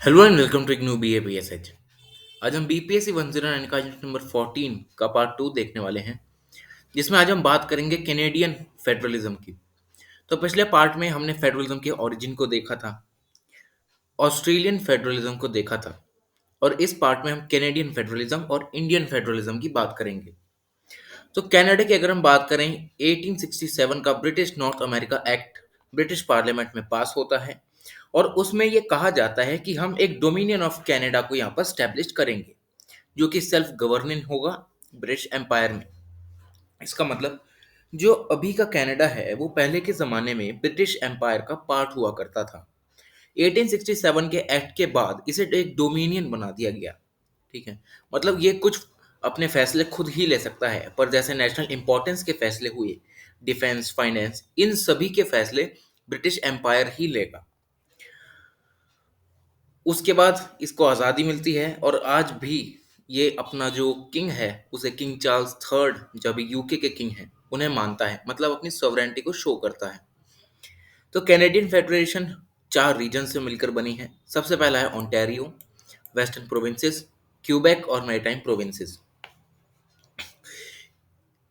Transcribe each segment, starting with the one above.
Hello and welcome to एक new BAPSH। आज हम BPSC 109 का यूनिट नंबर 14 का पार्ट 2 देखने वाले हैं, जिसमें आज हम बात करेंगे कैनेडियन फेडरलिज्म की। तो पिछले पार्ट में हमने फेडरलिज्म के ओरिजिन को देखा था, ऑस्ट्रेलियन फेडरलिज्म को देखा था, और इस पार्ट में हम कैनेडियन फेडरलिज्म और इंडियन फेडरलिज्म की बात करेंगे। तो कनाडा की अगर हम बात करें, 1867 का British north America act British parliament में पास होता है, और उसमें यह कहा जाता है कि हम एक डोमिनियन ऑफ कनाडा को यहाँ पर स्टैब्लिश करेंगे, जो कि सेल्फ गवर्निंग होगा ब्रिटिश एम्पायर में। इसका मतलब जो अभी का कनाडा है वो पहले के ज़माने में ब्रिटिश एम्पायर का पार्ट हुआ करता था। 1867 के एक्ट के बाद इसे एक डोमिनियन बना दिया गया। ठीक है, मतलब ये कुछ अपने फैसले खुद ही ले सकता है, पर जैसे नेशनल इंपॉर्टेंस के फैसले हुए, डिफेंस, फाइनेंस, इन सभी के फैसले ब्रिटिश एम्पायर ही लेगा। उसके बाद इसको आज़ादी मिलती है, और आज भी ये अपना जो किंग है उसे किंग चार्ल्स थर्ड, जो अभी यूके के किंग हैं, उन्हें मानता है, मतलब अपनी सॉवरेंटी को शो करता है। तो कैनेडियन फेडरेशन 4 रीजन से मिलकर बनी है। सबसे पहला है ओंटारियो, वेस्टर्न प्रोविंसेस, क्यूबेक और मैरीटाइम प्रोविंसेस।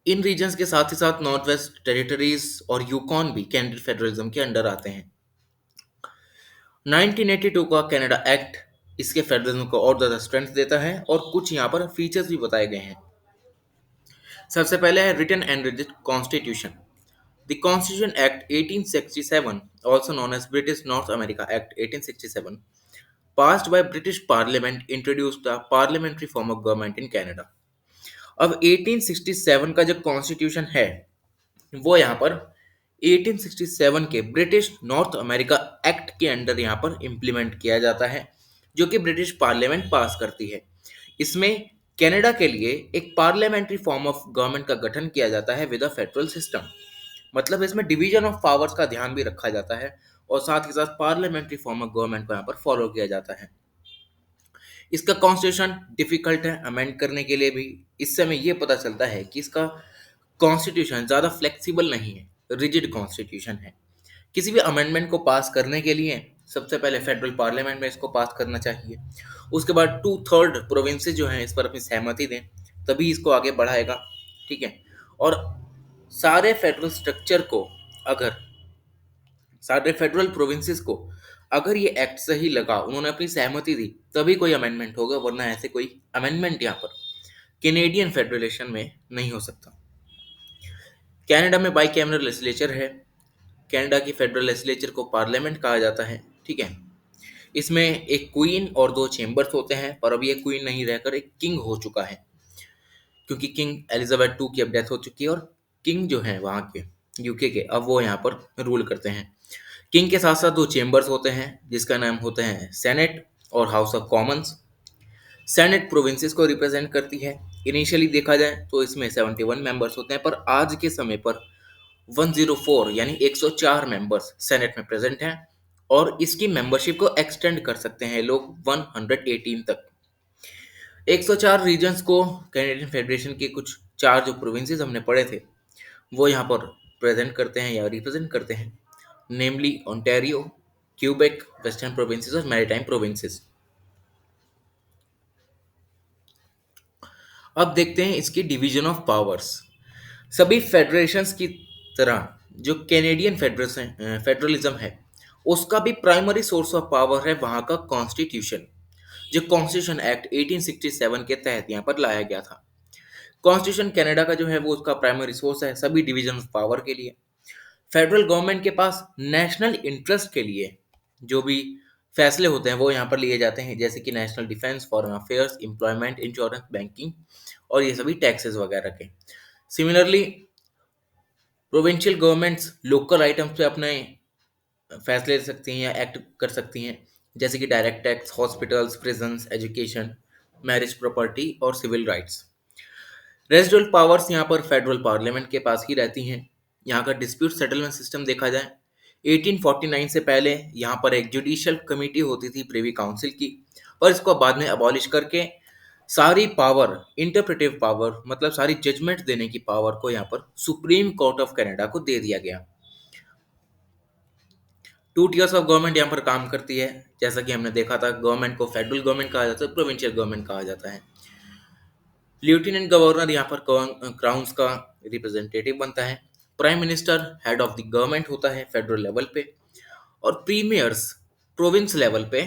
इन रीजन्स के साथ ही साथ नॉर्थ वेस्ट टेरिटरीज और यूकॉन भी कैनेडियन फेडरलिज्म के अंडर आते हैं। 1982 का कनाडा एक्ट इसके फेडरलिज्म को और ज़्यादा स्ट्रेंथ देता है, और कुछ यहाँ पर फीचर्स भी बताए गए हैं। सबसे पहले है written and rigid constitution. The constitution act 1867, also known as British North America Act 1867, passed by British Parliament, introduced the parliamentary form of government in Canada। अब 1867 का जो कॉन्स्टिट्यूशन है वो यहाँ पर 1867 के ब्रिटिश नॉर्थ अमेरिका एक्ट के under यहाँ पर इम्प्लीमेंट किया जाता है, जो कि ब्रिटिश पार्लियामेंट पास करती है। इसमें कनाडा के लिए एक पार्लियामेंट्री फॉर्म ऑफ गवर्नमेंट का गठन किया जाता है विद अ फेडरल सिस्टम। मतलब इसमें डिवीजन ऑफ पावर्स का ध्यान भी रखा जाता है, और साथ ही साथ पार्लियामेंट्री फॉर्म ऑफ गवर्नमेंट को यहाँ पर फॉलो किया जाता है। इसका कॉन्स्टिट्यूशन डिफिकल्ट है अमेंड करने के लिए भी। इससे हमें ये पता चलता है कि इसका कॉन्स्टिट्यूशन ज़्यादा फ्लेक्सिबल नहीं है, रिजिड कॉन्स्टिट्यूशन है। किसी भी अमेंडमेंट को पास करने के लिए सबसे पहले फेडरल पार्लियामेंट में इसको पास करना चाहिए। उसके बाद 2/3 प्रोविंसेस जो हैं इस पर अपनी सहमति दें, तभी इसको आगे बढ़ाएगा। ठीक है, और सारे फेडरल स्ट्रक्चर को, अगर सारे फेडरल प्रोविंसेस को अगर ये एक्ट सही लगा, उन्होंने अपनी सहमति दी, तभी कोई अमेंडमेंट होगा, वरना ऐसे कोई अमेंडमेंट यहाँ पर कैनेडियन फेडरेशन में नहीं हो सकता। कनाडा में बाई कैमरल लेजिस्लेचर है। कनाडा की फेडरल लेजिस्लेचर को पार्लियामेंट कहा जाता है। ठीक है, इसमें एक क्वीन और 2 चेम्बर्स होते हैं, पर अब ये क्वीन नहीं रहकर एक किंग हो चुका है, क्योंकि किंग एलिजाबेथ टू की अब डेथ हो चुकी है, और किंग जो है वहाँ के यूके के, अब वो यहाँ पर रूल करते हैं। किंग के साथ साथ 2 चेम्बर्स होते हैं, जिसका नाम होते हैं सेनेट और house of Commons. Senate provinces को रिप्रेजेंट करती है। इनिशियली देखा जाए तो इसमें 71 मेंबर्स होते हैं, पर आज के समय पर 104 यानी 104 मेंबर्स सेनेट में प्रेजेंट हैं, और इसकी मेंबरशिप को एक्सटेंड कर सकते हैं लोग 118 तक। 104 रीजन्स को कैनेडियन फेडरेशन के कुछ 4 जो प्रोविंसेस हमने पढ़े थे वो यहाँ पर प्रेजेंट करते हैं या रिप्रेजेंट करते हैं, नेमली ओंटारियो, क्यूबेक, वेस्टर्न प्रोविंसेस और मैरीटाइम प्रोविंसेस। अब देखते हैं इसकी डिवीजन ऑफ पावर्स। सभी फेडरेशंस की तरह जो कैनेडियन फेडरलिज्म है, उसका भी प्राइमरी सोर्स ऑफ पावर है वहाँ का कॉन्स्टिट्यूशन, जो कॉन्स्टिट्यूशन एक्ट 1867 के तहत यहाँ पर लाया गया था। कॉन्स्टिट्यूशन कनाडा का जो है वो उसका प्राइमरी सोर्स है सभी डिवीजन ऑफ पावर के लिए। फेडरल गवर्नमेंट के पास नेशनल इंटरेस्ट के लिए जो भी फैसले होते हैं वो यहाँ पर लिए जाते हैं, जैसे कि national defence, foreign affairs, employment, insurance, banking और ये सभी टैक्सेस वगैरह के। Similarly provincial governments local items पे अपने फैसले ले सकती हैं या एक्ट कर सकती हैं, जैसे कि direct tax, hospitals, prisons, education, marriage property और सिविल राइट्स। रेजिडुअल पावर्स यहाँ पर फेडरल पार्लियामेंट के पास ही रहती हैं। यहाँ का डिस्प्यूट सेटलमेंट सिस्टम देखा जाए, 1849 से पहले यहाँ पर एक जुडिशियल कमेटी होती थी प्रिवी काउंसिल की, और इसको बाद में अबॉलिश करके सारी पावर, इंटरप्रेटिव पावर मतलब सारी जजमेंट देने की पावर को यहाँ पर सुप्रीम कोर्ट ऑफ कनाडा को दे दिया गया। टू टीयर्स ऑफ गवर्नमेंट यहाँ पर काम करती है। जैसा कि हमने देखा था, गवर्नमेंट को फेडरल गवर्नमेंट कहा जाता है, प्रोविंशियल गवर्नमेंट कहा जाता है। लेफ्टिनेंट गवर्नर यहाँ पर क्राउन्स का रिप्रेजेंटेटिव बनता है। Prime minister head of the government होता है फेडरल लेवल पे। और प्रीमियर्स प्रोविंस लेवल पे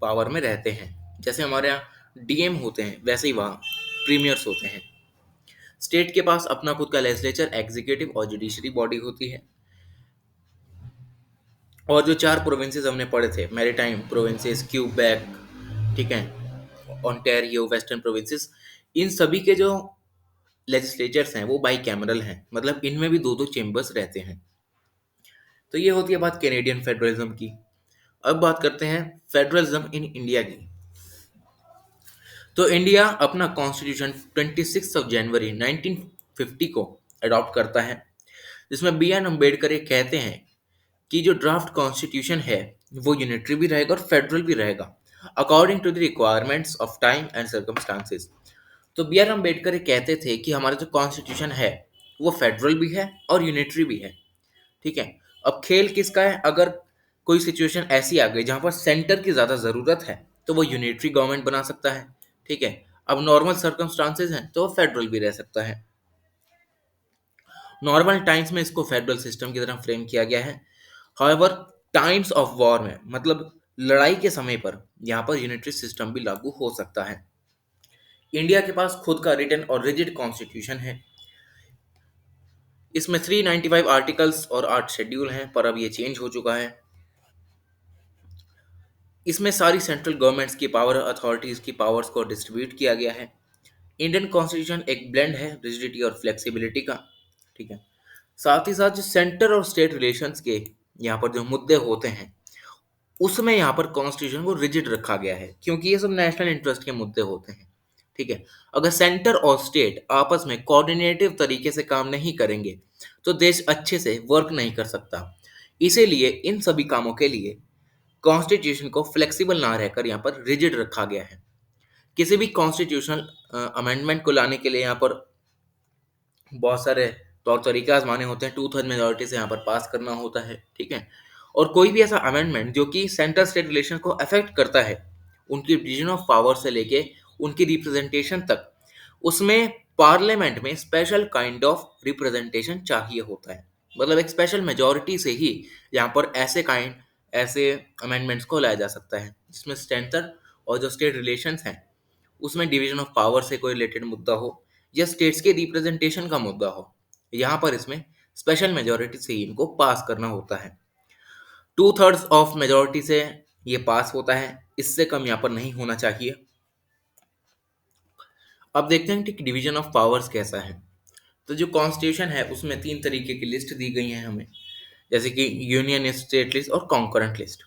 पावर में रहते हैं। जैसे हमारे यहाँ डीएम होते हैं, वैसे ही वहाँ प्रीमियर्स होते हैं। स्टेट के पास अपना खुद का लेजिस्लेचर, एग्जीक्यूटिव और जुडिशरी बॉडी होती है। और जो चार प्रोविंसेस हमने पढ़े थे, मैरीटाइम प्रोविंसेस, क्यूबेक, ठीक है, ओंटारियो, वेस्टर्न प्रोविंसेस, इन सभी के जो लेजिस्लेचर्स हैं वो बाई कैमरल हैं, मतलब इनमें भी दो दो चेम्बर्स रहते हैं। तो ये होती है बात कैनेडियन फेडरलिज्म की। अब बात करते हैं फेडरलिज्म इन इंडिया की। तो इंडिया अपना कॉन्स्टिट्यूशन 26 ऑफ जनवरी 1950 को अडॉप्ट करता है, जिसमें बी एन अम्बेडकर ये कहते हैं कि जो ड्राफ्ट कॉन्स्टिट्यूशन है वो यूनिटरी भी रहेगा और फेडरल भी रहेगा, according to the requirements of time and circumstances. तो बी आर अम्बेडकर ये कहते थे कि हमारा जो कॉन्स्टिट्यूशन है वो फेडरल भी है और यूनिटरी भी है। ठीक है। अब खेल किसका है? अगर कोई सिचुएशन ऐसी आ गई जहां पर सेंटर की ज़्यादा ज़रूरत है तो वो यूनिटरी गवर्नमेंट बना सकता है। ठीक है। अब नॉर्मल सर्कमस्टांसेस हैं तो वो फेडरल भी रह सकता है। नॉर्मल टाइम्स में इसको फेडरल सिस्टम की तरह फ्रेम किया गया है। हाउएवर टाइम्स ऑफ वॉर में, मतलब लड़ाई के समय पर, यहाँ पर यूनिटरी सिस्टम भी लागू हो सकता है। इंडिया के पास खुद का रिटन और रिजिड कॉन्स्टिट्यूशन है। इसमें 395 आर्टिकल्स और 8 शेड्यूल हैं, पर अब ये चेंज हो चुका है। इसमें सारी सेंट्रल गवर्नमेंट्स की पावर, अथॉरिटीज की पावर्स को डिस्ट्रीब्यूट किया गया है। इंडियन कॉन्स्टिट्यूशन एक ब्लेंड है रिजिडिटी और फ्लेक्सिबिलिटी का। ठीक है। साथ ही साथ जो सेंटर और स्टेट रिलेशंस के यहाँ पर जो मुद्दे होते हैं उसमें यहाँ पर कॉन्स्टिट्यूशन को रिजिड रखा गया है, क्योंकि ये सब नेशनल इंटरेस्ट के मुद्दे होते हैं। ठीक है। अगर सेंटर और स्टेट आपस में कोऑर्डिनेटिव तरीके से काम नहीं करेंगे तो देश अच्छे से वर्क नहीं कर सकता। इसीलिए इन सभी कामों के लिए कॉन्स्टिट्यूशन को फ्लेक्सिबल ना रहकर यहाँ पर रिजिड रखा गया है। किसी भी कॉन्स्टिट्यूशनल अमेंडमेंट को लाने के लिए यहाँ पर बहुत सारे तौर तरीके आजमाने होते हैं। 2/3 मेजोरिटी से यहाँ पर पास करना होता है। ठीक है। और कोई भी ऐसा अमेंडमेंट जो कि सेंटर स्टेट रिलेशन को अफेक्ट करता है, उनकी डिवीजन ऑफ पावर से लेके उनकी रिप्रेजेंटेशन तक, उसमें पार्लियामेंट में स्पेशल काइंड ऑफ रिप्रेजेंटेशन चाहिए होता है। मतलब एक स्पेशल मेजोरिटी से ही यहाँ पर ऐसे अमेंडमेंट्स को लाया जा सकता है जिसमें सेंटर और जो स्टेट रिलेशंस हैं उसमें डिवीजन ऑफ पावर से कोई रिलेटेड मुद्दा हो या स्टेट्स के रिप्रेजेंटेशन का मुद्दा हो। यहाँ पर इसमें स्पेशल मेजोरिटी से ही इनको पास करना होता है। 2/3 ऑफ मेजोरिटी से ये पास होता है, इससे कम यहाँ पर नहीं होना चाहिए। अब देखते हैं कि डिवीजन ऑफ पावर्स कैसा है। तो जो कॉन्स्टिट्यूशन है उसमें 3 तरीके की लिस्ट दी गई है हमें, जैसे कि यूनियन, स्टेट लिस्ट और कॉन्करेंट लिस्ट।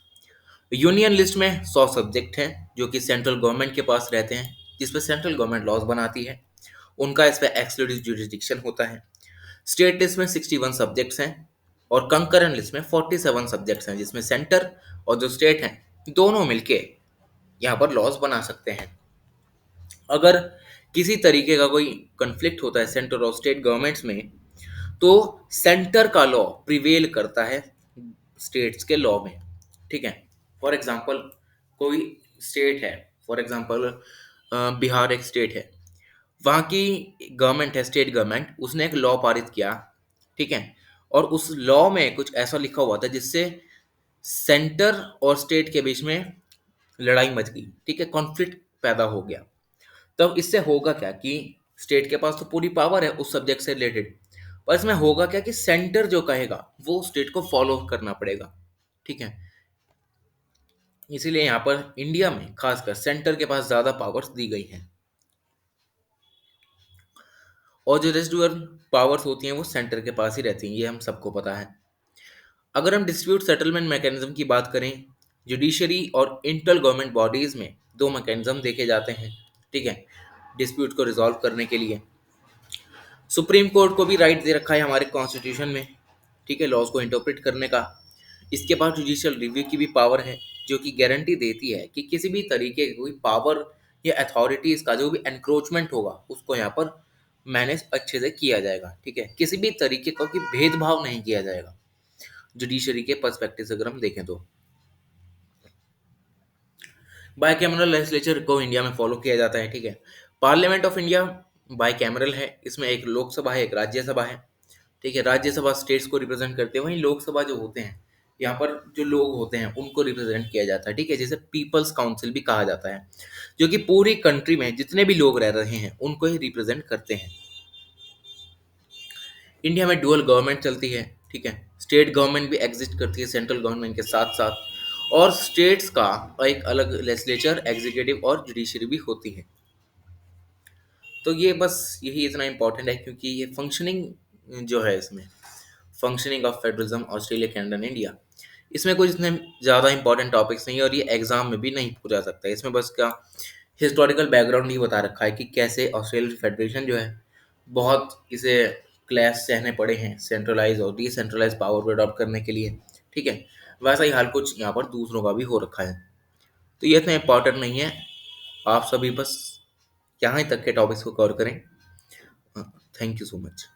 यूनियन लिस्ट में 100 सब्जेक्ट हैं जो कि सेंट्रल गवर्नमेंट के पास रहते हैं, जिस पर सेंट्रल गवर्नमेंट लॉज बनाती है। उनका इस पर एक्सक्लूसिव जुरिस्डिक्शन होता है। स्टेट लिस्ट में 61 सब्जेक्ट्स हैं और कंकरेंट लिस्ट में 47 सब्जेक्ट्स हैं, जिसमें सेंटर और जो स्टेट हैं दोनों मिलके यहाँ पर लॉज बना सकते हैं। अगर किसी तरीके का कोई कन्फ्लिक्ट होता है सेंटर और स्टेट गवर्नमेंट्स में, तो सेंटर का लॉ प्रिवेल करता है स्टेट्स के लॉ में। ठीक है। फॉर एग्जांपल कोई स्टेट है, फॉर एग्जांपल बिहार एक स्टेट है, वहाँ की गवर्नमेंट है, स्टेट गवर्नमेंट, उसने एक लॉ पारित किया। ठीक है। और उस लॉ में कुछ ऐसा लिखा हुआ था जिससे सेंटर और स्टेट के बीच में लड़ाई मच गई। ठीक है, कॉन्फ्लिक्ट पैदा हो गया। तब इससे होगा क्या कि स्टेट के पास तो पूरी पावर है उस सब्जेक्ट से रिलेटेड, पर इसमें होगा क्या कि सेंटर जो कहेगा वो स्टेट को फॉलो करना पड़ेगा। ठीक है। इसीलिए यहाँ पर इंडिया में खासकर सेंटर के पास ज्यादा पावर्स दी गई हैं और जो रेसिडुअल पावर्स होती हैं वो सेंटर के पास ही रहती हैं, ये हम सबको पता है। अगर हम डिस्प्यूट सेटलमेंट मैकेनिज्म की बात करें, जुडिशरी और इंटर गवर्नमेंट बॉडीज में दो मैकेनिज्म देखे जाते हैं। ठीक है, डिस्प्यूट को रिजॉल्व करने के लिए सुप्रीम कोर्ट को भी राइट दे रखा है हमारे कॉन्स्टिट्यूशन में, ठीक है, लॉज को इंटरप्रेट करने का। इसके पास जुडिशियल रिव्यू की भी पावर है, जो कि गारंटी देती है कि किसी भी तरीके की कोई पावर या अथॉरिटीज का जो भी एनक्रोचमेंट होगा उसको यहाँ पर मैनेज अच्छे से किया जाएगा। ठीक है, किसी भी तरीके का कोई भेदभाव नहीं किया जाएगा। जुडिशरी के पर्सपेक्टिव से अगर हम देखें तो बाइकैमरल लेजिस्लेचर को इंडिया में फॉलो किया जाता है, ठीक है। पार्लियामेंट ऑफ इंडिया बाइकैमरल है, इसमें एक लोकसभा है, एक राज्यसभा है, ठीक है। राज्यसभा स्टेट्स को रिप्रेजेंट करते हैं, वहीं लोकसभा जो होते हैं, यहाँ पर जो लोग होते हैं उनको रिप्रेजेंट किया जाता है, ठीक है, जिसे पीपल्स काउंसिल भी कहा जाता है, जो कि पूरी कंट्री में जितने भी लोग रह रहे हैं उनको ही रिप्रेजेंट करते हैं। इंडिया में डुअल गवर्नमेंट चलती है, ठीक है। स्टेट गवर्नमेंट भी एग्जिस्ट करती है सेंट्रल गवर्नमेंट के साथ साथ, और स्टेट्स का एक अलग लेजिस्लेचर, एग्जीक्यूटिव और जुडिशरी भी होती है। तो ये बस यही इतना इम्पोर्टेंट है, क्योंकि ये फंक्शनिंग जो है इसमें, functioning of federalism Australia Canada and India, इसमें कुछ इतने ज़्यादा इंपॉर्टेंट टॉपिक्स नहीं है, और ये एग्जाम में भी नहीं पूछा सकता है। इसमें बस क्या हिस्टोरिकल बैकग्राउंड ही बता रखा है कि कैसे ऑस्ट्रेलियन फेडरेशन जो है, बहुत इसे क्लैश सहने पड़े हैं सेंट्रलाइज और डिसेंट्रलाइज पावर को अडॉप्ट करने के लिए, ठीक है। वैसा ही हाल कुछ यहाँ पर दूसरों का भी हो रखा है। तो ये इतना इम्पॉर्टेंट नहीं है, आप सभी बस यहाँ तक के टॉपिक्स को कवर करें। Thank you so much.